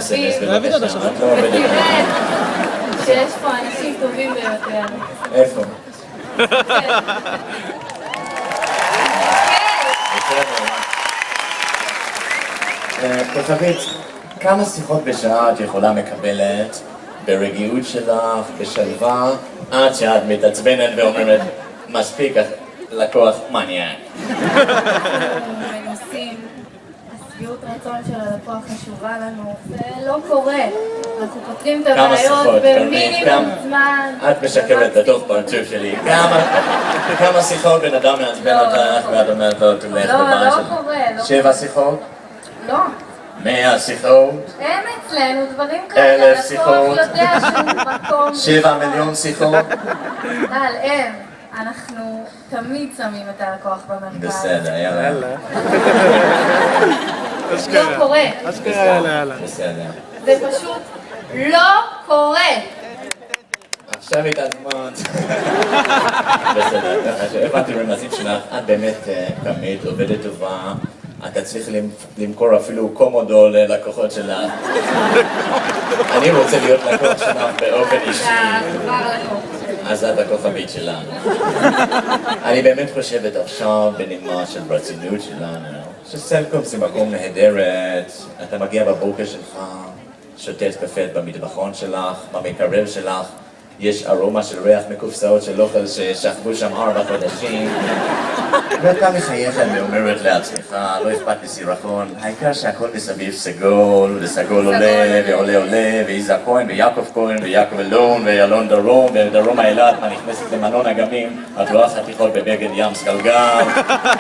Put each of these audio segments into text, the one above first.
אס-אם-אס בבקשה, את לא עובדת. ותראה שיש פה אנשים טובים ביותר. איפה? כוכבית, כמה שיחות בשעה את יכולה מקבלת ברגיעות שלך, בשלווה, עד שאת מתעצבנת ואומרת, מספיק, לקוח מניאק. מנסים, השביעות רצון של הלקוח חשובה לנו, זה לא קורה. אנחנו פותרים את הבעיות במינימום זמן. את משקרת בתוך פרצוף שלי. כמה שיחות בן אדם מעצבן אותך ואת אומרת לו, תלך בבית לא שלך. קורה. 7 שיחות? לא. 100 שיחות? אין אצלנו דברים כאלה. 1000 שיחות? הלקוח יודע שהוא מקום. 7 מיליון שיחות? אין. אנחנו תמיד שמים את הלקוח במרכז. בסדר, יאללה. לא קורה. יאללה. בסדר. זה פשוט לא קורה. עכשיו התעצמות. בסדר, ככה שהבנתי במעשים שלך, את באמת תמיד עובדת טובה, אתה צריך למכור אפילו קומודו ללקוחות שלך. אני רוצה להיות לקוח שלך באופן אישי. אז את הכוכבית שלנו. אני באמת חושבת עכשיו בנימה של ברצינות שלנו, שסלקום זה מקום נהדרת, אתה מגיע בבוקר שלך, שותה קפה במטבחון שלך, במקרר שלך, יש ארומה של ריח מקופסאות של אוכל ששכבו שם 4 חודשים, ואתה מחייכת ואומרת לעצמך, לא אכפת לי סירחון, העיקר שהכל מסביב סגול, וסגול עולה ועולה עולה, ויזהר כהן ויעקב כהן ויעקב אלון ואלון דרום ודרום האילת, מה נכנסת למנון אגמים, את רואה חתיכות בבגד ים סגלגל,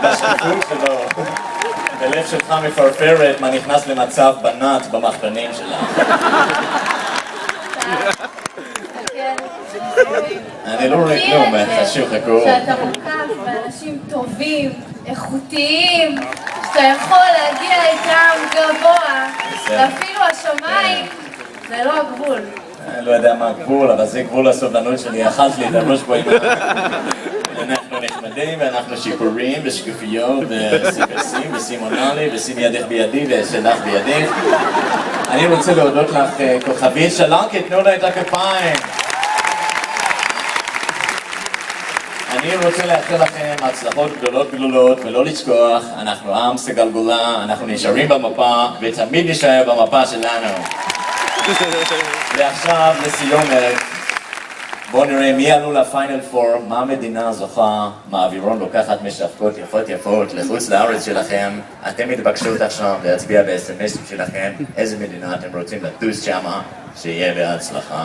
בשקיפות שלו, בלב שלך מפרפרת מה נכנס למצב בנת במחפנים שלך. אני לא רואה כלום, חשוב חכו. שאתה מורכב באנשים טובים, איכותיים, שאתה יכול להגיע איתם גבוה, ואפילו השמיים זה לא הגבול. אני לא יודע מה הגבול, אבל זה גבול הסובלנות שלי, אכלת לי את הראש בו עם אנחנו נחמדים ואנחנו שיפורים ושקופיות וסיפסים וסימונלי ושים ידך בידי ושלך בידך. אני רוצה להודות לך כוכבית שלנקי, תנו לה את הכפיים. אני רוצה לאחל לכם הצלחות גדולות ולא לשכוח, אנחנו עם סגלגולה, אנחנו נשארים במפה ותמיד נשאר במפה שלנו. ועכשיו לסיומת, בואו נראה מי עלו לפיינל 4, מה המדינה זוכה, מה אווירון לוקחת משווקות יפות לחוץ לארץ שלכם. אתם מתבקשות עכשיו להצביע ב-SMS שלכם איזה מדינה אתם רוצים לטוס שמה, שיהיה בהצלחה.